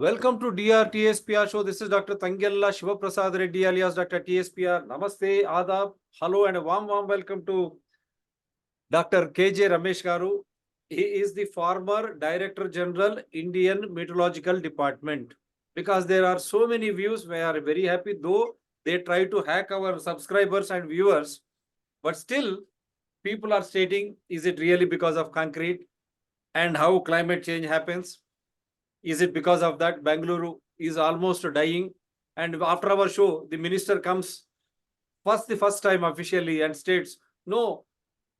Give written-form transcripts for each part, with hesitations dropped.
Welcome to DR-TSPR show. This is Dr. Tangella Shivaprasad Reddy alias Dr. TSPR. Namaste, Adab, hello and a warm welcome to Dr. KJ Ramesh Garu. He is the former Director General, Indian Meteorological Department. Because there are so many views, we are very happy, though they try to hack our subscribers and viewers. But still, people are stating, is it really because of concrete and how climate change happens? Is it because of that Bengaluru is almost dying? And after our show, the minister comes the first time officially and states, no,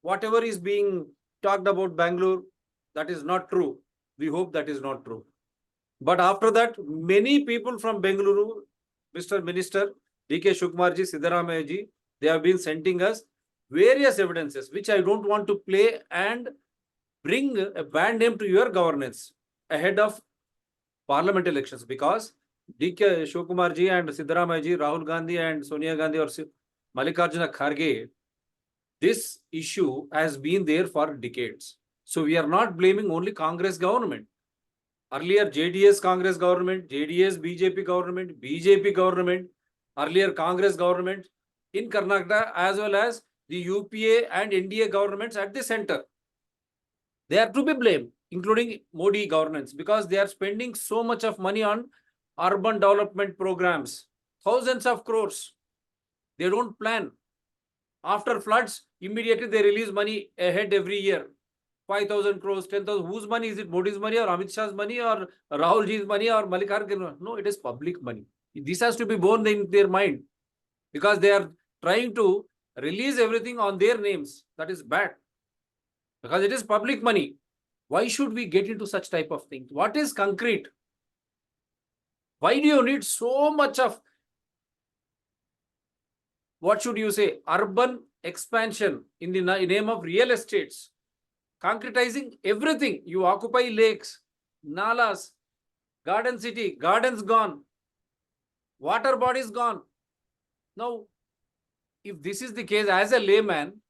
whatever is being talked about Bangalore, that is not true. We hope that is not true. But after that, many people from Bengaluru, Mr. Minister, DK Shukmarji, Siddharamayaji, they have been sending us various evidences, which I don't want to play and bring a bad name to your governance ahead of Parliament elections, because DK Shivakumarji and Siddharamayaji, Rahul Gandhi and Sonia Gandhi or Mallikarjuna Kharge, this issue has been there for decades. So we are not blaming only Congress government. Earlier JDS Congress government, JDS BJP government, BJP government, earlier Congress government in Karnataka, as well as the UPA and NDA governments at the center. They are to be blamed, including Modi governance, because they are spending so much of money on urban development programs, thousands of crores. They don't plan. After floods, immediately they release money ahead every year. 5,000 crores, 10,000. Whose money? Is it Modi's money or Amit Shah's money or Rahul Ji's money or Mallikarjuna? No, it is public money. This has to be borne in their mind, because they are trying to release everything on their names. That is bad, because it is public money. Why should we get into such type of things? What is concrete? Why do you need so much of, what should you say, urban expansion in the name of real estates? Concretizing everything. You occupy lakes, nalas, garden city, gardens gone, water bodies gone. Now, if this is the case, as a layman,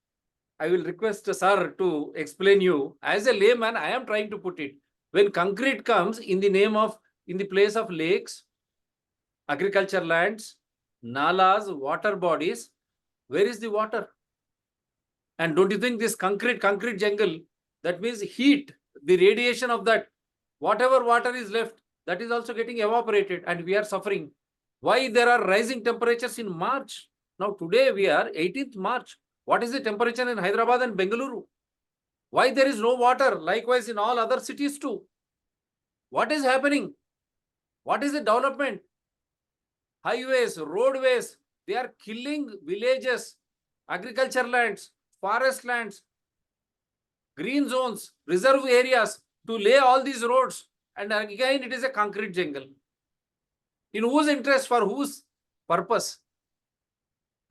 I will request sir to explain you. As a layman, I am trying to put it. When concrete comes in the name of, in the place of lakes, agriculture lands, nalas, water bodies, where is the water? And don't you think this concrete jungle, that means heat, the radiation of that, whatever water is left, that is also getting evaporated and we are suffering. Why there are rising temperatures in March? Now today we are 18th March. What is the temperature in Hyderabad and Bengaluru? Why there is no water? Likewise in all other cities too. What is happening? What is the development? Highways, roadways, they are killing villages, agriculture lands, forest lands, green zones, reserve areas to lay all these roads. And again, it is a concrete jungle. In whose interest, for whose purpose?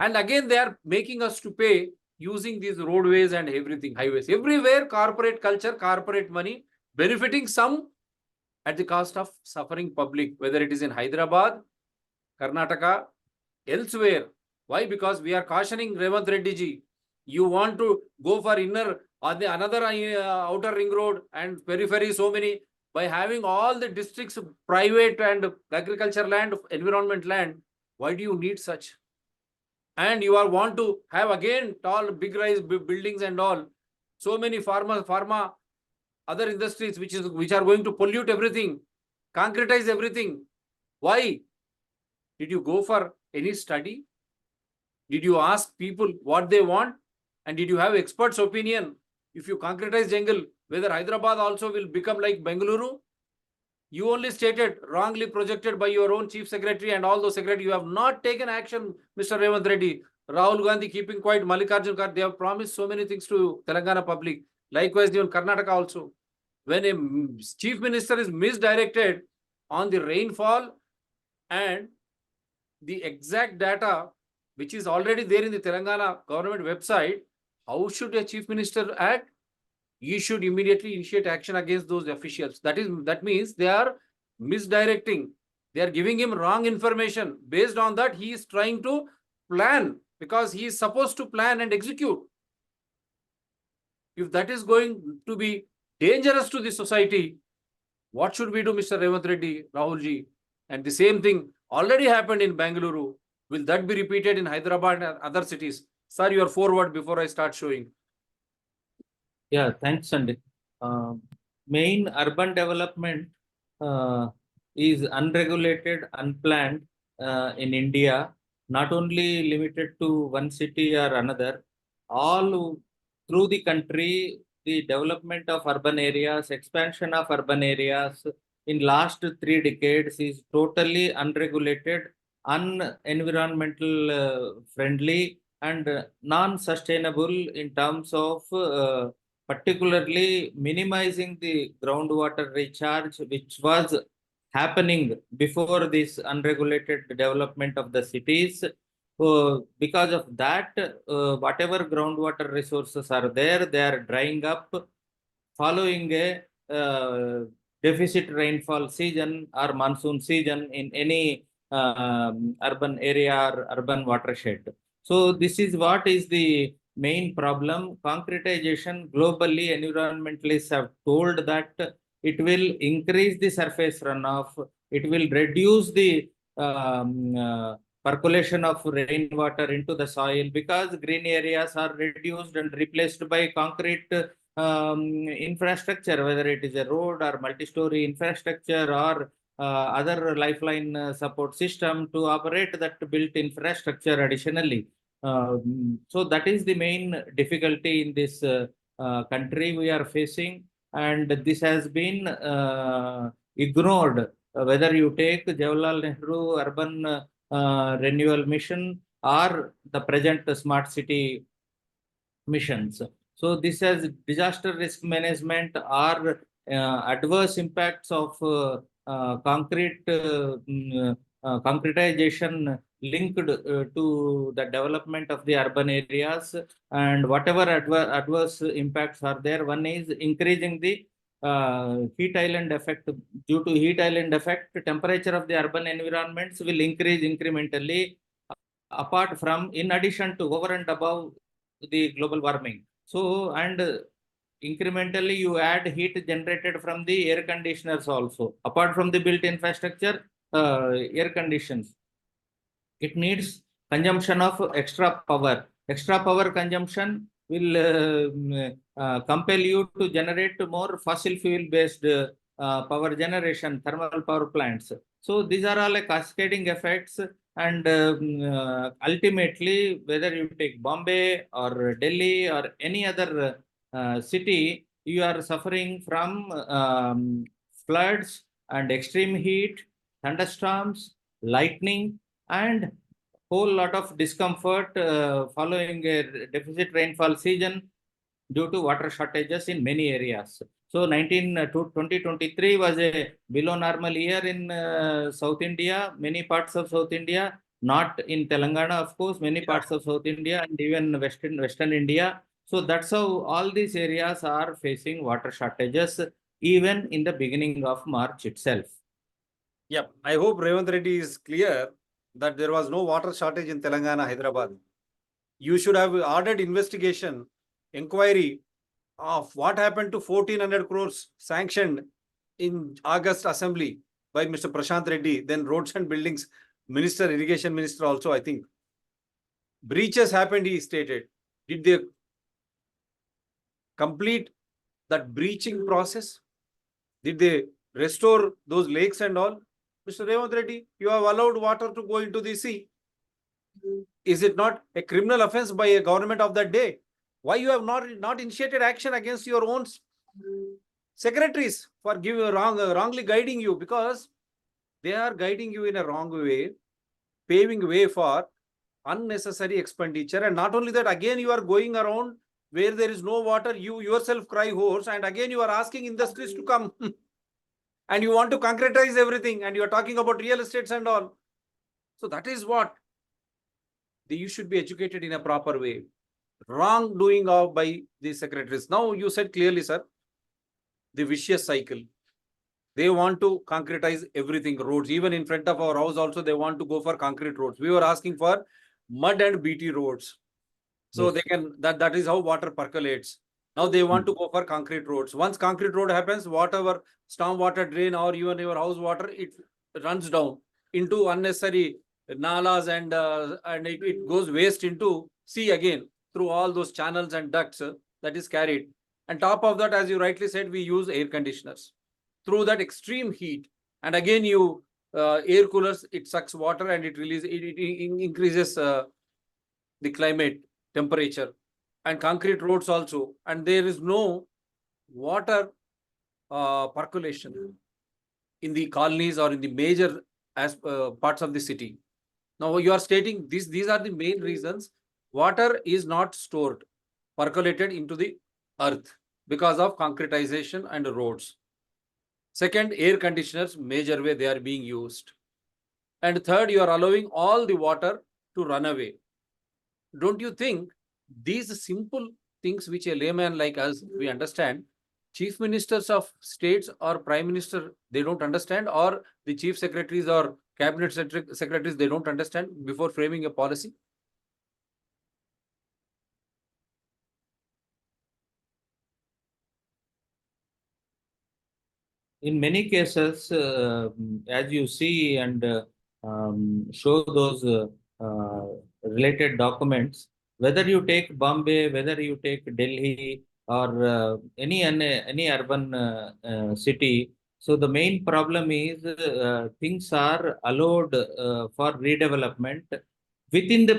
And again, they are making us to pay using these roadways and everything, highways. Everywhere, corporate culture, corporate money, benefiting some at the cost of suffering public, whether it is in Hyderabad, Karnataka, elsewhere. Why? Because we are cautioning Ramesh Reddy ji. You want to go for inner or the another outer ring road and periphery, so many, by having all the districts private and agriculture land, environment land. Why do you need such? And you are want to have again tall, big rise buildings and all. So many pharma, other industries which are going to pollute everything, concretize everything. Why? Did you go for any study? Did you ask people what they want? And did you have experts' opinion? If you concretize jungle, whether Hyderabad also will become like Bengaluru? You only stated, wrongly projected by your own chief secretary and all those secretaries. You have not taken action, Mr. Ramesh Reddy. Rahul Gandhi keeping quiet, Mallikarjuna Kharge, they have promised so many things to Telangana public. Likewise, even Karnataka also. When a chief minister is misdirected on the rainfall and the exact data, which is already there in the Telangana government website, how should a chief minister act? You should immediately initiate action against those officials. That means they are misdirecting. They are giving him wrong information. Based on that, he is trying to plan, because he is supposed to plan and execute. If that is going to be dangerous to the society, What should we do, Mr. Revant Reddy, Rahulji? And the same thing already happened in Bengaluru. Will that be repeated in Hyderabad and other cities? Sir, your forward before I start showing. Yeah, thanks, Sandy. Main urban development is unregulated, unplanned in India, not only limited to one city or another. All through the country, the development of urban areas, expansion of urban areas in last 3 decades is totally unregulated, un-environmental friendly, and non-sustainable in terms of particularly minimizing the groundwater recharge, which was happening before this unregulated development of the cities. Because of that, whatever groundwater resources are there, they are drying up following a deficit rainfall season or monsoon season in any urban area or urban watershed. So this is what is the main problem. Concretization globally, environmentalists have told that it will increase the surface runoff, it will reduce the percolation of rainwater into the soil, because green areas are reduced and replaced by concrete infrastructure, whether it is a road or multi-story infrastructure or other lifeline support system to operate that built infrastructure additionally. So that is the main difficulty in this country we are facing, and this has been ignored. Whether you take Jawaharlal Nehru Urban Renewal Mission or the present Smart City missions. So this has disaster risk management or adverse impacts of concretization linked to the development of the urban areas, and whatever adverse impacts are there. One is increasing the heat island effect. Due to heat island effect, temperature of the urban environments will increase incrementally, apart from, in addition to, over and above the global warming. So, and incrementally you add heat generated from the air conditioners also, apart from the built infrastructure, air conditions. It needs consumption of extra power. Extra power consumption will compel you to generate more fossil fuel based power generation, thermal power plants. So these are all cascading effects, and ultimately, whether you take Bombay or Delhi or any other city, you are suffering from floods and extreme heat, thunderstorms, lightning, and whole lot of discomfort following a deficit rainfall season due to water shortages in many areas. So 2023 was a below normal year in South India, many parts of South India, not in Telangana, of course, many parts of South India and even Western India. So that's how all these areas are facing water shortages, even in the beginning of March itself. Yeah, I hope Revant Reddy is clear that there was no water shortage in Telangana, Hyderabad. You should have ordered investigation, inquiry of what happened to 1400 crores sanctioned in August assembly by Mr. Prashant Reddy, then roads and buildings minister, irrigation minister also, I think. Breaches happened, he stated. Did they complete that breaching process? Did they restore those lakes and all? Mr. Revant Reddy, you have allowed water to go into the sea. Is it not a criminal offense by a government of that day? Why you have not initiated action against your own secretaries for wrongly guiding you? Because they are guiding you in a wrong way, paving way for unnecessary expenditure. And not only that, again you are going around where there is no water, you yourself cry hoarse, and again you are asking industries to come. And you want to concretize everything, and you are talking about real estates and all. So that is what you should be educated in a proper way. Wrongdoing of by the secretaries. Now you said clearly, sir, the vicious cycle. They want to concretize everything, roads. Even in front of our house also, they want to go for concrete roads. We were asking for mud and BT roads. So yes, they can, that is how water percolates. Now they want to go for concrete roads. Once concrete road happens, whatever storm water drain or even your house water, it runs down into unnecessary nalas and it goes waste into sea again through all those channels and ducts that is carried. And top of that, as you rightly said, we use air conditioners. Through that extreme heat, and again you air coolers, it sucks water and it increases the climate temperature, and concrete roads also, and there is no water percolation in the colonies or in the major parts of the city. Now you are stating these are the main reasons water is not stored, percolated into the earth because of concretization and roads. Second, air conditioners, major way they are being used. And third, you are allowing all the water to run away. Don't you think these simple things which a layman like us, we understand, chief ministers of states or prime minister, they don't understand, or the chief secretaries or cabinet secretaries, they don't understand before framing a policy? In many cases, as you see and show those related documents, whether you take Bombay, whether you take Delhi or any urban city, so the main problem is things are allowed for redevelopment within the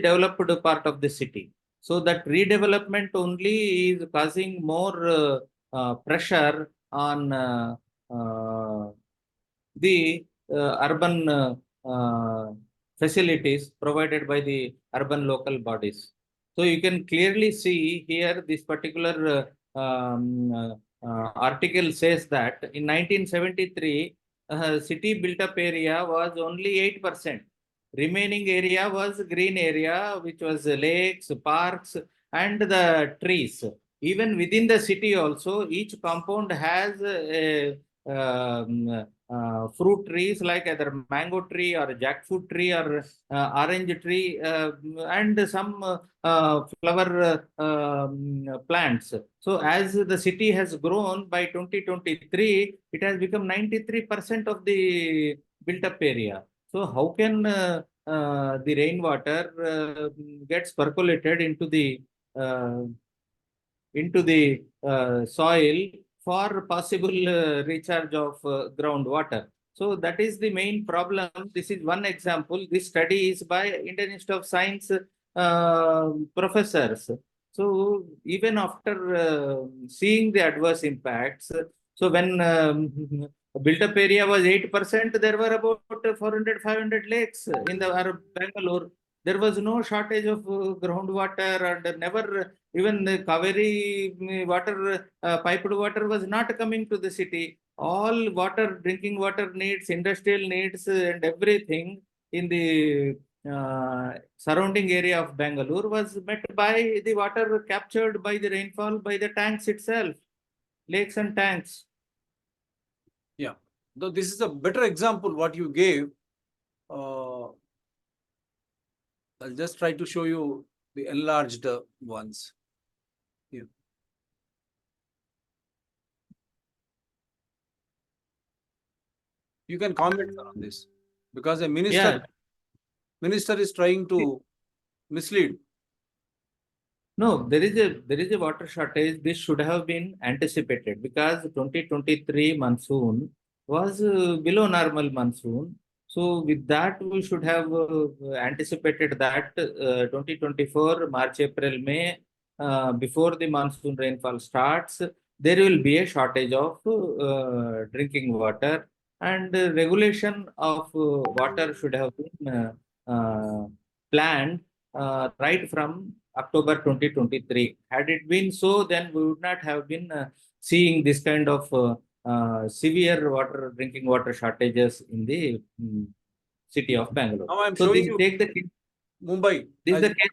developed part of the city. So that redevelopment only is causing more pressure on the urban facilities provided by the urban local bodies. So you can clearly see here this particular article says that in 1973, city built up area was only 8%. Remaining area was green area, which was lakes, parks, and the trees. Even within the city also, each compound has a fruit trees like either mango tree or jackfruit tree or orange tree and some flower plants. So as the city has grown by 2023, it has become 93% of the built up area. So how can the rainwater gets percolated into the soil for possible recharge of groundwater? So that is the main problem. This is one example. This study is by Indian Institute of Science professors. So even after seeing the adverse impacts, so when built up area was 8%, there were about 400, 500 lakes in the Bangalore. There was no shortage of groundwater, and never even the Kaveri water, piped water was not coming to the city. All water, drinking water needs, industrial needs, and everything in the surrounding area of Bangalore was met by the water captured by the rainfall by the tanks itself, lakes and tanks. Yeah, though this is a better example what you gave. I'll just try to show you the enlarged ones. Here. You can comment on this because a minister is trying to mislead. No, there is a water shortage. This should have been anticipated because 2023 monsoon was below normal monsoon. So with that, we should have anticipated that 2024 March, April, May, before the monsoon rainfall starts, there will be a shortage of drinking water, and regulation of water should have been planned right from October 2023. Had it been so, then we would not have been seeing this kind of severe drinking water shortages in the city of Bangalore. Now I'm so showing this you take the case, Mumbai. this is the case.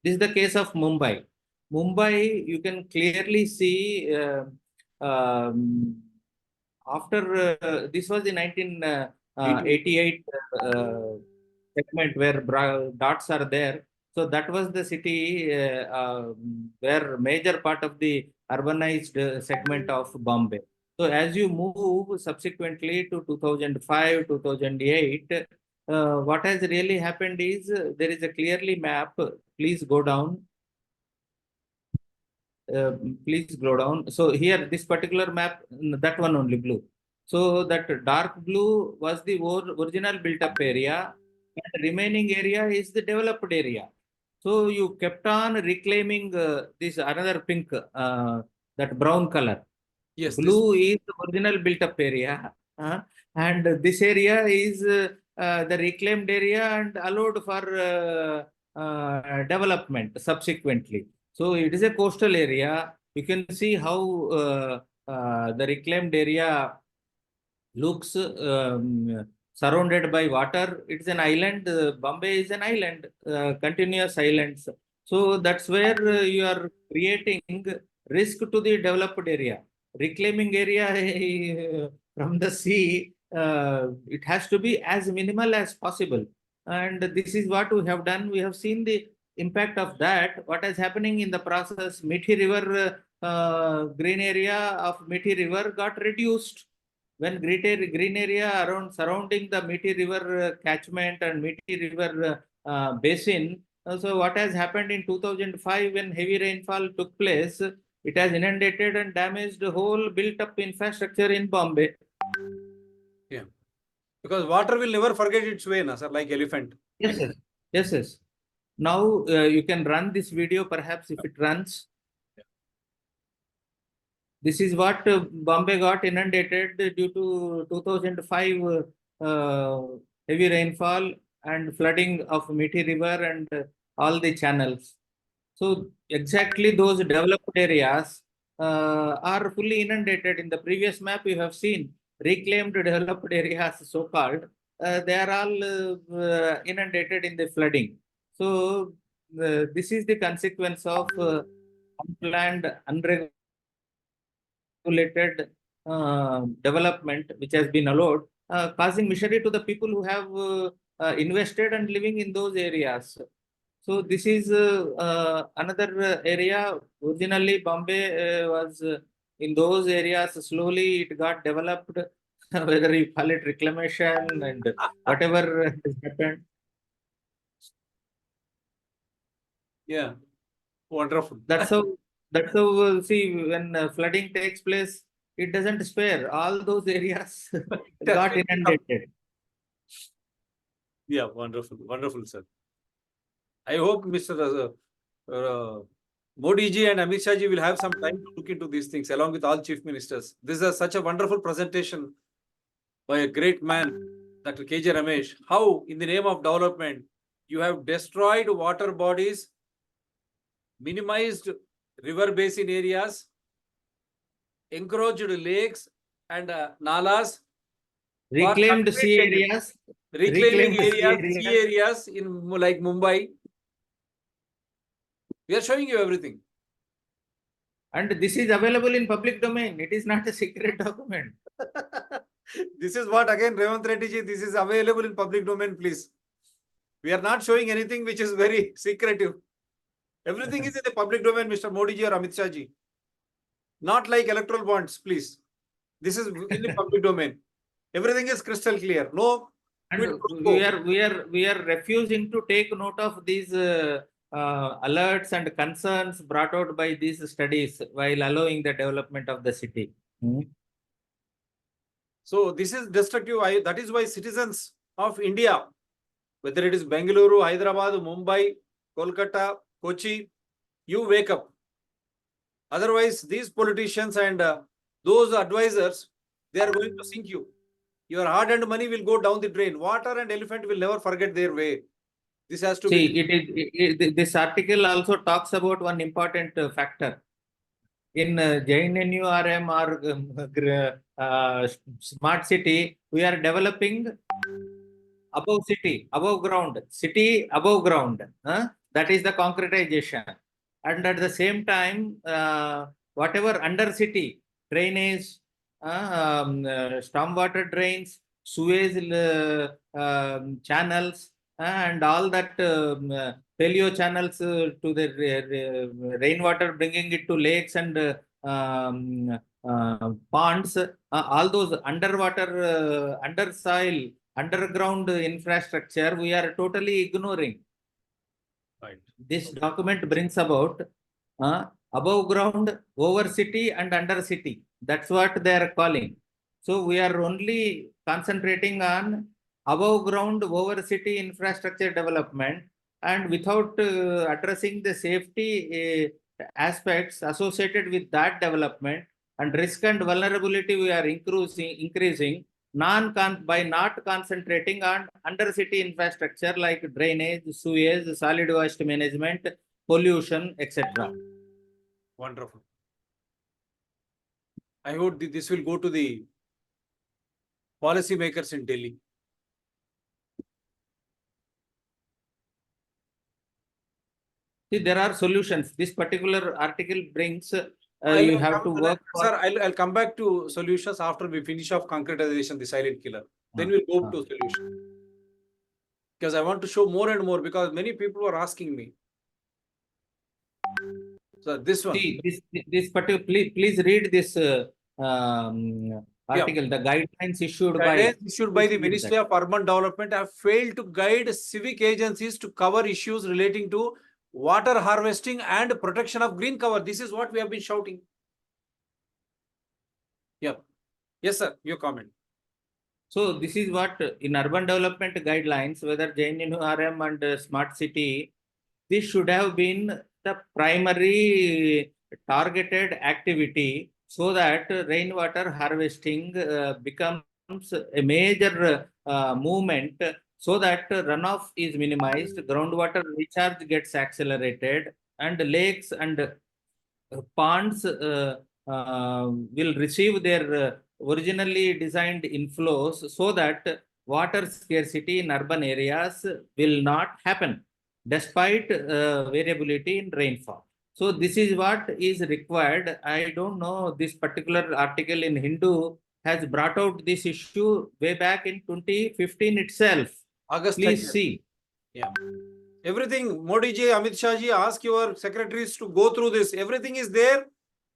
This is the case of Mumbai. Mumbai, you can clearly see after this was the 1988 segment where dots are there. So that was the city where major part of the urbanized segment of Bombay. So as you move subsequently to 2005, 2008, what has really happened is there is a clearly map. Please go down. Please go down. So here, this particular map, that one only blue. So that dark blue was the original built-up area, and remaining area is the developed area. So you kept on reclaiming this another pink, that brown color. Yes, this. Blue is the original built-up area, and this area is the reclaimed area and allowed for development subsequently. So it is a coastal area. You can see how the reclaimed area looks surrounded by water. It's an island. Bombay is an island, continuous islands. So that's where you are creating risk to the developed area. Reclaiming area from the sea, it has to be as minimal as possible. And this is what we have done. We have seen the impact of that. What is happening in the process? Mithi River, green area of Mithi River got reduced when green area around surrounding the Mithi River catchment and Mithi River basin. So what has happened in 2005 when heavy rainfall took place, it has inundated and damaged the whole built up infrastructure in Bombay. Yeah, because water will never forget its way, na, sir, like elephant. Yes, yes, yes, yes. Now you can run this video, perhaps if it runs. This is what Bombay got inundated due to 2005 heavy rainfall and flooding of Mithi River and all the channels. So exactly those developed areas are fully inundated. In the previous map, you have seen reclaimed developed areas, so-called. They are all inundated in the flooding. So this is the consequence of unplanned, unregulated development which has been allowed, causing misery to the people who have invested and living in those areas. So this is another area. Originally, Bombay was in those areas. Slowly, it got developed. Whether you call it reclamation and whatever has happened. Yeah, wonderful. That's how. That's how. See, when flooding takes place, it doesn't spare. All those areas got inundated. Yeah, wonderful, wonderful, sir. I hope Mr. Modi ji and Amit Shah ji will have some time to look into these things along with all chief ministers. This is such a wonderful presentation by a great man, Dr. KJ Ramesh. How, in the name of development, you have destroyed water bodies, minimized river basin areas, encroached lakes and nalas, Reclaimed sea areas. reclaiming areas, sea areas in like Mumbai. We are showing you everything. And this is available in public domain. It is not a secret document. This is what, again, Revanth Reddy ji, this is available in public domain, please. We are not showing anything which is very secretive. Everything is in the public domain, Mr. Modi ji or Amit Shah ji. Not like electoral bonds, please. This is in the public domain. Everything is crystal clear. No. And we are refusing to take note of these alerts and concerns brought out by these studies while allowing the development of the city. So this is destructive. That is why citizens of India, whether it is Bengaluru, Hyderabad, Mumbai, Kolkata, Kochi, you wake up. Otherwise, these politicians and those advisors, they are going to sink you. Your hard-earned money will go down the drain. Water and elephant will never forget their way. This has to be. This article also talks about one important factor. In JNNURM or smart city, we are developing above ground. City above ground. That is the concretization. And at the same time, whatever under city, drainage, stormwater drains, sewage channels, and all that paleo channels to the rainwater, bringing it to lakes and ponds, all those underwater, under soil, underground infrastructure, we are totally ignoring. Right. This document brings about above ground, over city, and under city. That's what they are calling. So we are only concentrating on above ground, over city infrastructure development, and without addressing the safety aspects associated with that development, and risk and vulnerability we are increasing by not concentrating on under-city infrastructure like drainage, sewage, solid waste management, pollution, etc. Wonderful. I hope this will go to the policy makers in Delhi. See, there are solutions. This particular article brings I'll have to come- work for. Sir, I'll come back to solutions after we finish off concretization, the silent killer. Then we'll go to solution. Because I want to show more and more, because many people are asking me. So this one. See, this particular, please read this article. The guidelines issued by the Ministry of Urban Development have failed to guide civic agencies to cover issues relating to water harvesting and protection of green cover. This is what we have been shouting. Yeah. Yes, sir. Your comment. So this is what in urban development guidelines, whether JNNURM and smart city, this should have been the primary targeted activity, so that rainwater harvesting becomes a major movement, so that runoff is minimized, groundwater recharge gets accelerated, and lakes and ponds will receive their originally designed inflows, so that water scarcity in urban areas will not happen despite variability in rainfall. So this is what is required. I don't know, this particular article in Hindu has brought out this issue way back in 2015 itself. August Please 30th. see. Yeah. Everything, Modi ji, Amit Shah ji, ask your secretaries to go through this. Everything is there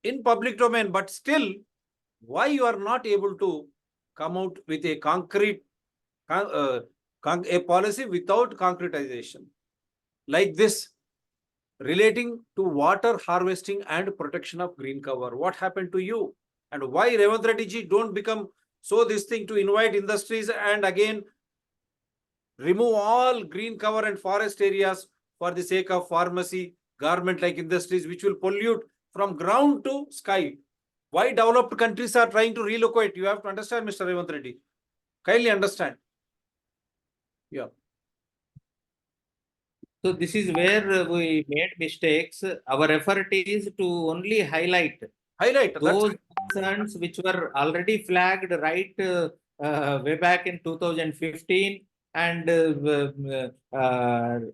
in public domain, but still, why you are not able to come out with a concrete, a policy without concretization? Like this, relating to water harvesting and protection of green cover. What happened to you? And why Revanth Reddy ji don't become so this thing to invite industries and again remove all green cover and forest areas for the sake of pharmacy, garment-like industries, which will pollute from ground to sky. Why developed countries are trying to relocate? You have to understand, Mr. Revanth Reddy. Kindly understand. Yeah. So this is where we made mistakes. Our effort is to only highlight those concerns which were already flagged right way back in 2015, and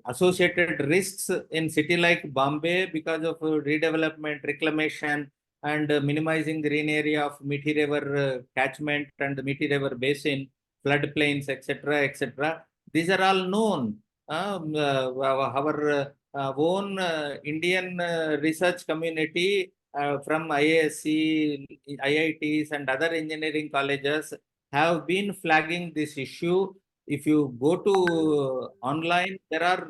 associated risks in city like Bombay because of redevelopment, reclamation, and minimizing green area of Mithi River catchment and the Mithi River basin, floodplains, etc., etc. These are all known. Our own Indian research community from IASC, IITs, and other engineering colleges have been flagging this issue. If you go to online, there are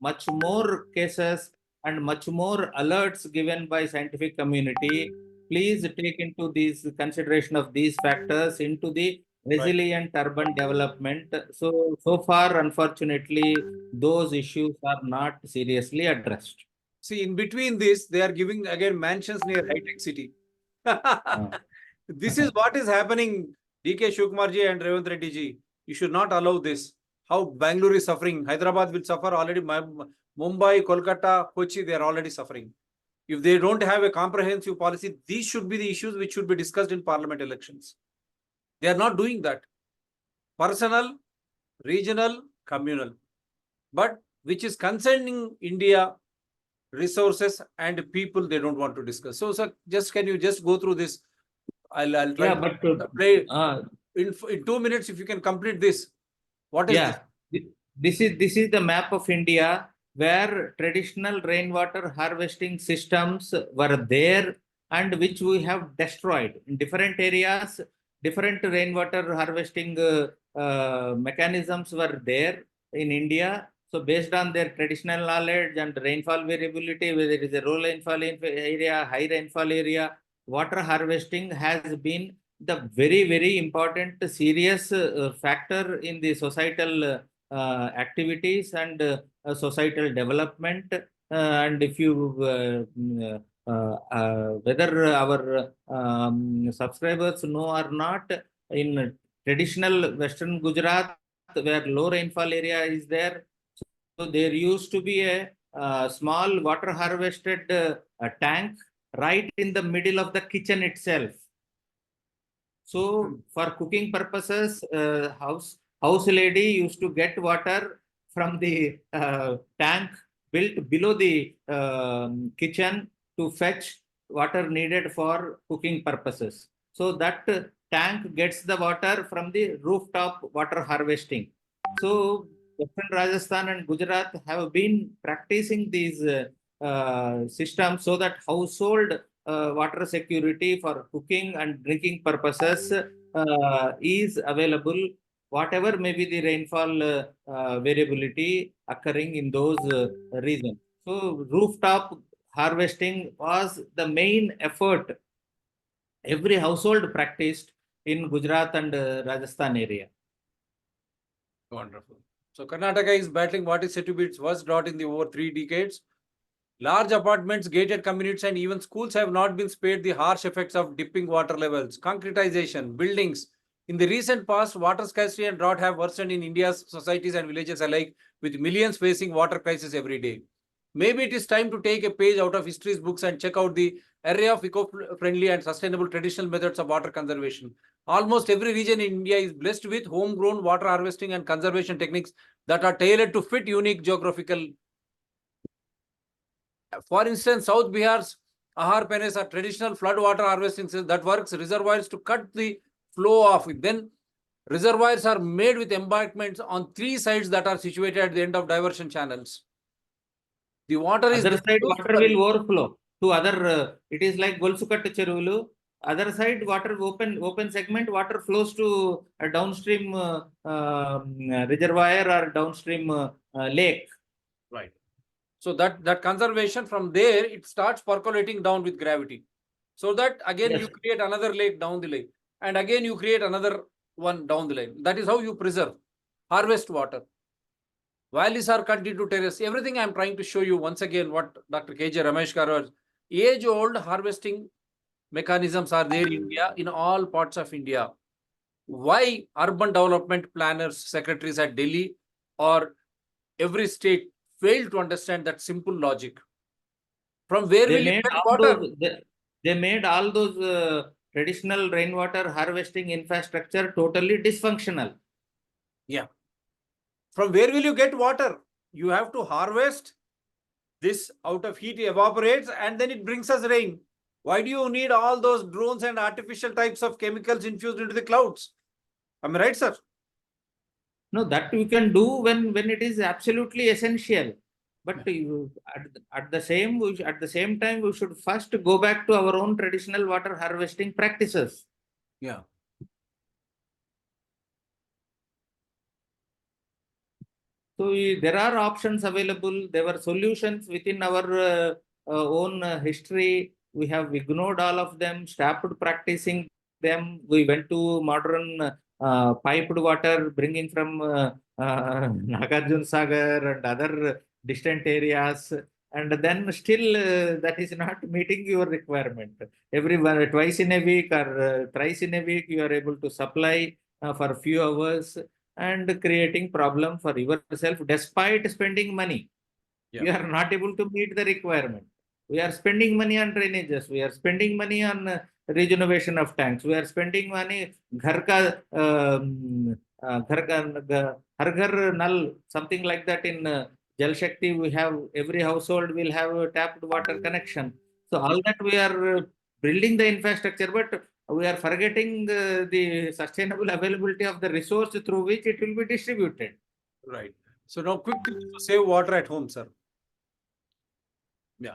much more cases and much more alerts given by scientific community. Please take into these consideration of these factors into the resilient urban development. So far, unfortunately, those issues are not seriously addressed. See, in between this, they are giving again mansions near high-tech city. This is what is happening, DK Shivkumar ji and Revanth Reddy ji. You should not allow this. How Bangalore is suffering, Hyderabad will suffer already. Mumbai, Kolkata, Kochi, they are already suffering. If they don't have a comprehensive policy, these should be the issues which should be discussed in parliament elections. They are not doing that. Personal, regional, communal. But which is concerning India, resources and people, they don't want to discuss. So, sir, just can you just go through this? I'll try to play in 2 minutes if you can complete this. What is this? this is the map of India where traditional rainwater harvesting systems were there and which we have destroyed in different areas. Different rainwater harvesting mechanisms were there in India. So based on their traditional knowledge and rainfall variability, whether it is a low rainfall area, high rainfall area, water harvesting has been the very important serious factor in the societal activities and societal development. And if you whether our subscribers know or not, in traditional Western Gujarat, where low rainfall area is there, so there used to be a small water harvested tank right in the middle of the kitchen itself. So for cooking purposes, house lady used to get water from the tank built below the kitchen to fetch water needed for cooking purposes. So that tank gets the water from the rooftop water harvesting. So Western Rajasthan and Gujarat have been practicing these systems so that household water security for cooking and drinking purposes is available, whatever may be the rainfall variability occurring in those regions. So rooftop harvesting was the main effort every household practiced in Gujarat and Rajasthan area. Wonderful. So Karnataka is battling what is said to be its worst drought in the over 3 decades. Large apartments, gated communities, and even schools have not been spared the harsh effects of dipping water levels. Concretization, buildings. In the recent past, water scarcity and drought have worsened in India's societies and villages alike, with millions facing water crisis every day. Maybe it is time to take a page out of history's books and check out the array of eco-friendly and sustainable traditional methods of water conservation. Almost every region in India is blessed with homegrown water harvesting and conservation techniques that are tailored to fit unique geographical. For instance, South Bihar's Ahar Penes are traditional flood water harvesting system that works reservoirs to cut the flow off. Then reservoirs are made with embankments on 3 sides that are situated at the end of diversion channels. The water is other side water will overflow to other. It is like Golsukattu Cheruvulu. Other side water open segment water flows to a downstream reservoir or downstream lake. Right. So that conservation from there, it starts percolating down with gravity. So that again Yes. you create another lake down the lane, and again you create another one down the lane. That is how you preserve, harvest water. Valleys are continued to terrace. Everything I am trying to show you once again what Dr. K.J. Ramesh Karwar, age-old harvesting mechanisms are there in India, in all parts of India. Why urban development planners, secretaries at Delhi or every state fail to understand that simple logic? From where will you get water? They made all those traditional rainwater harvesting infrastructure totally dysfunctional. Yeah. From where will you get water? You have to harvest this out of heat, evaporates, and then it brings us rain. Why do you need all those drones and artificial types of chemicals infused into the clouds? Am I right, sir? No, that we can do when it is absolutely essential. But at the same time, we should first go back to our own traditional water harvesting practices. Yeah. So there are options available. There were solutions within our own history. We have ignored all of them, stopped practicing them. We went to modern piped water, bringing from Nagarjuna Sagar and other distant areas. And then still that is not meeting your requirement. Twice in a week or thrice in a week, you are able to supply for a few hours and creating problem for yourself despite spending money. Yeah. You are not able to meet the requirement. We are spending money on drainages. We are spending money on regeneration of tanks. We are spending money. Har ghar nal, something like that in Jal Shakti. We have every household will have a tapped water connection. So all that we are building the infrastructure, but we are forgetting the sustainable availability of the resource through which it will be distributed. Right. So now quick tips to save water at home, sir. Yeah.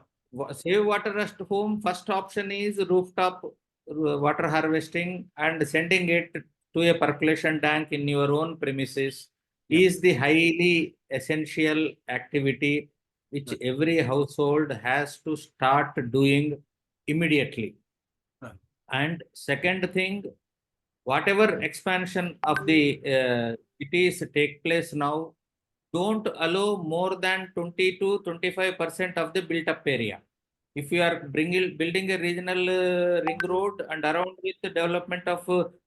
Save water at home. First option is rooftop water harvesting and sending it to a percolation tank in your own premises Yeah. is the highly essential activity which Right. every household has to start doing immediately. Right. And second thing, whatever expansion of the cities take place now, don't allow more than 20 to 25% of the built up area. If you are building a regional ring road and around with the development of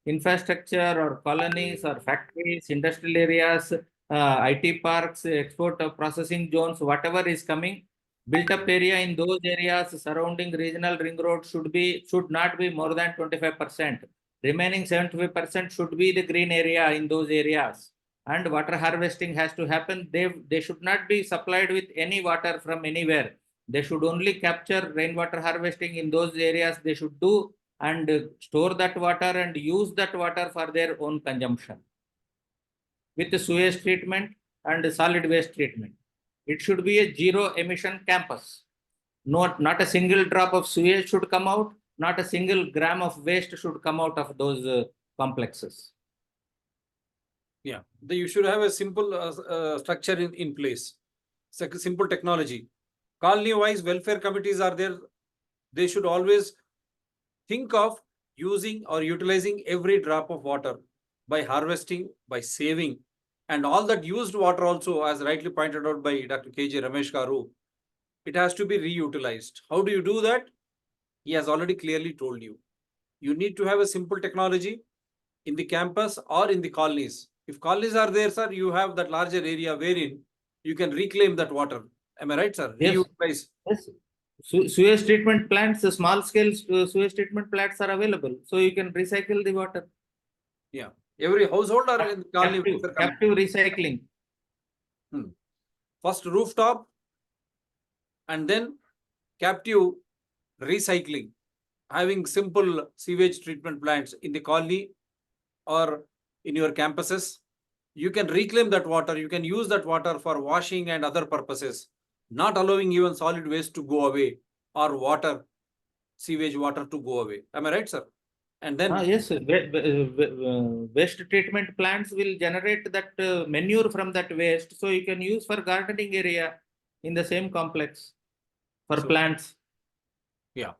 infrastructure or colonies or factories, industrial areas, IT parks, export processing zones, whatever is coming, built up area in those areas surrounding regional ring road should not be more than 25%. Remaining 75% should be the green area in those areas. And water harvesting has to happen. They should not be supplied with any water from anywhere. They should only capture rainwater harvesting in those areas they should do and store that water and use that water for their own consumption with the sewage treatment and solid waste treatment. It should be a zero emission campus. Not a single drop of sewage should come out. Not a single gram of waste should come out of those complexes. Yeah. You should have a simple structure in place. It's like a simple technology. Colony-wise welfare committees are there. They should always think of using or utilizing every drop of water by harvesting, by saving, and all that used water also, as rightly pointed out by Dr. KJ Ramesh Garu, it has to be reutilized. How do you do that? He has already clearly told you. You need to have a simple technology in the campus or in the colonies. If colonies are there, sir, you have that larger area wherein you can reclaim that water. Am I right, sir? Yes. Reutilize. Yes. Sewage treatment plants, small scale sewage treatment plants are available. So you can recycle the water. Yeah. Every household or in the colony. Captive recycling. First rooftop and then captive recycling. Having simple sewage treatment plants in the colony or in your campuses. You can reclaim that water. You can use that water for washing and other purposes, not allowing even solid waste to go away or water, sewage water to go away. Am I right, sir? And then yes, waste treatment plants will generate that manure from that waste. So you can use for gardening area in the same complex for plants. Yeah.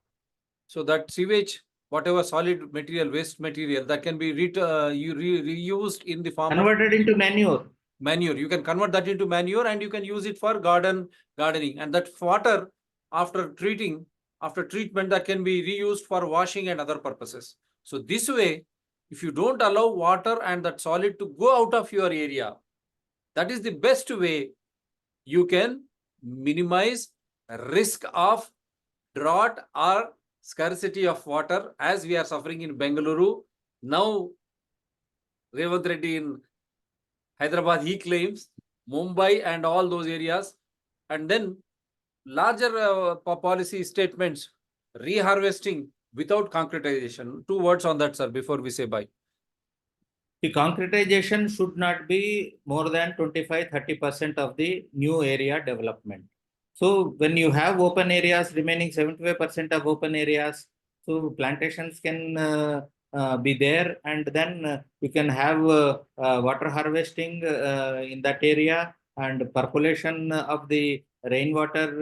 So that sewage, whatever solid material, waste material, that can be reused in the form converted into manure. Manure. You can convert that into manure and you can use it for gardening. And that water, after treatment, that can be reused for washing and other purposes. So this way, if you don't allow water and that solid to go out of your area, that is the best way you can minimize risk of drought or scarcity of water, as we are suffering in Bengaluru. Now, Revant Reddy in Hyderabad, he claims, Mumbai and all those areas. And then larger policy statements, reharvesting without concretization. 2 words on that, sir, before we say bye. The concretization should not be more than 25-30% of the new area development. So when you have open areas, remaining 75% of open areas, so plantations can be there, and then you can have water harvesting in that area, and percolation of the rainwater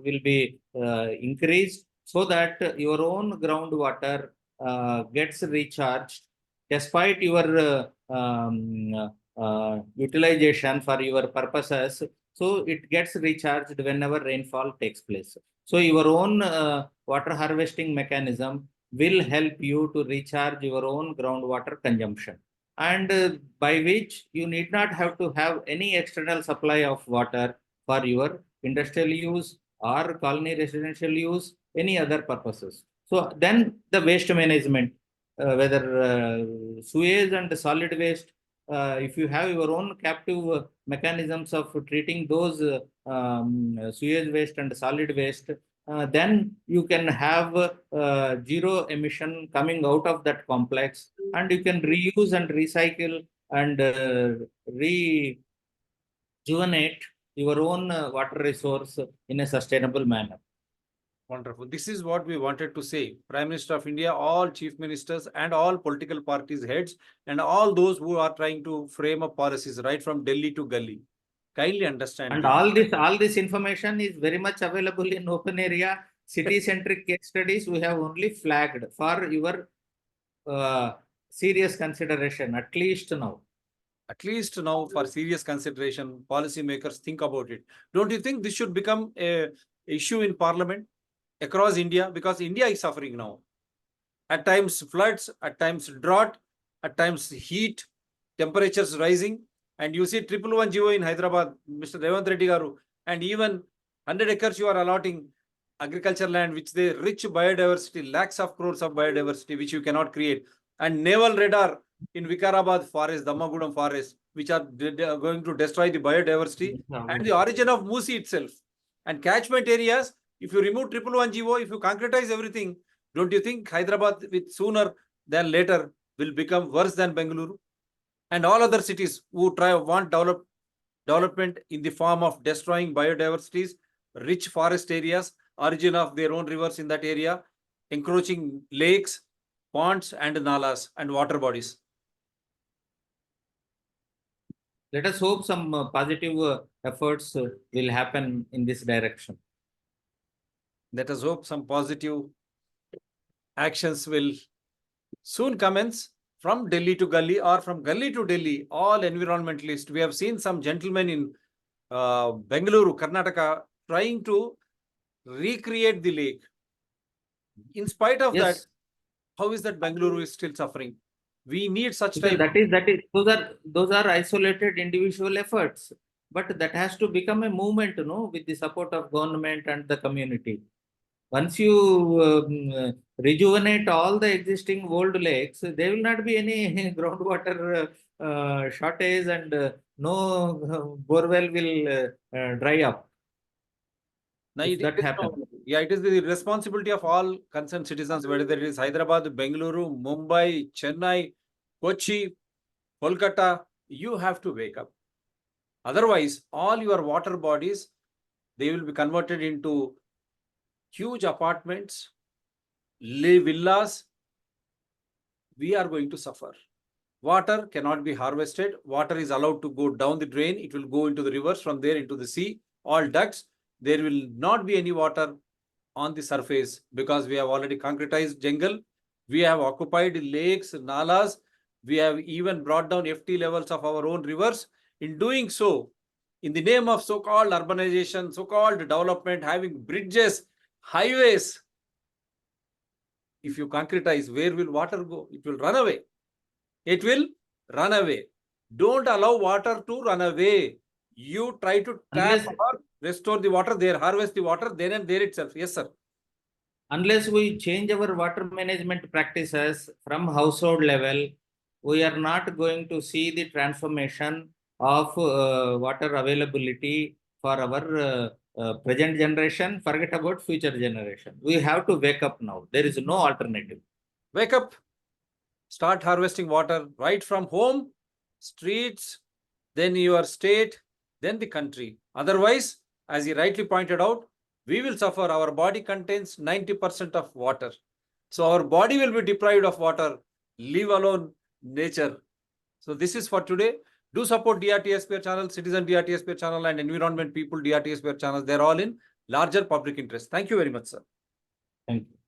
will be increased, so that your own groundwater gets recharged despite your utilization for your purposes. So it gets recharged whenever rainfall takes place. So your own water harvesting mechanism will help you to recharge your own groundwater consumption, and by which you need not have to have any external supply of water for your industrial use or colony residential use, any other purposes. So then the waste management, whether sewage and solid waste, if you have your own captive mechanisms of treating those sewage waste and solid waste, then you can have zero emission coming out of that complex, and you can reuse and recycle and rejuvenate your own water resource in a sustainable manner. Wonderful. This is what we wanted to say. Prime Minister of India, all chief ministers and all political parties heads and all those who are trying to frame up policies right from Delhi to Gully. Kindly understand And this. all this information is very much available in open area. City-centric case studies we have only flagged for your serious consideration, at least now. At least now for serious consideration, policymakers think about it. Don't you think this should become a issue in parliament across India? Because India is suffering now. At times floods, at times drought, at times heat, temperatures rising. And you see 111 GO in Hyderabad, Mr. Revant Reddy Garu, and even 100 acres you are allotting agriculture land, which they rich biodiversity, lakhs of crores of biodiversity, which you cannot create. And naval radar in Vikarabad forest, Dammagudam forest, which are going to destroy the biodiversity and the origin of Musi itself. And catchment areas, if you remove 111 GO, if you concretize everything, don't you think Hyderabad with sooner than later will become worse than Bengaluru? And all other cities who want development in the form of destroying biodiversities, rich forest areas, origin of their own rivers in that area, encroaching lakes, ponds and nalas and water bodies. Let us hope some positive efforts will happen in this direction. Let us hope some positive actions will soon commence from Delhi to Gully or from Gully to Delhi. All environmentalists, we have seen some gentlemen in Bengaluru, Karnataka, trying to recreate the lake. In spite of that, how is that Bengaluru is still suffering? We need such type. Those are isolated individual efforts, but that has to become a movement, with the support of government and the community. Once you rejuvenate all the existing old lakes, there will not be any groundwater shortage and no borewell will dry up. Now, if that happens. It is the responsibility of all concerned citizens, whether it is Hyderabad, Bengaluru, Mumbai, Chennai, Kochi, Kolkata, you have to wake up. Otherwise, all your water bodies, they will be converted into huge apartments, villas. We are going to suffer. Water cannot be harvested. Water is allowed to go down the drain. It will go into the rivers, from there into the sea, all ducts. There will not be any water on the surface because we have already concretized jungle. We have occupied lakes, nalas. We have even brought down FT levels of our own rivers. In doing so, in the name of so-called urbanization, so-called development, having bridges, highways, if you concretize, where will water go? It will run away. It will run away. Don't allow water to run away. You try to tap or restore the water there, harvest the water then and there itself. Yes, sir. Unless we change our water management practices from household level, we are not going to see the transformation of water availability for our present generation. Forget about future generation. We have to wake up now. There is no alternative. Wake up. Start harvesting water right from home, streets, then your state, then the country. Otherwise, as he rightly pointed out, we will suffer. Our body contains 90% of water. So our body will be deprived of water, leave alone nature. So this is for today. Do support DRTSPR channel, Citizen DRTSPR channel and Environment People DRTSPR channels. They're all in larger public interest. Thank you very much, sir. Thank you.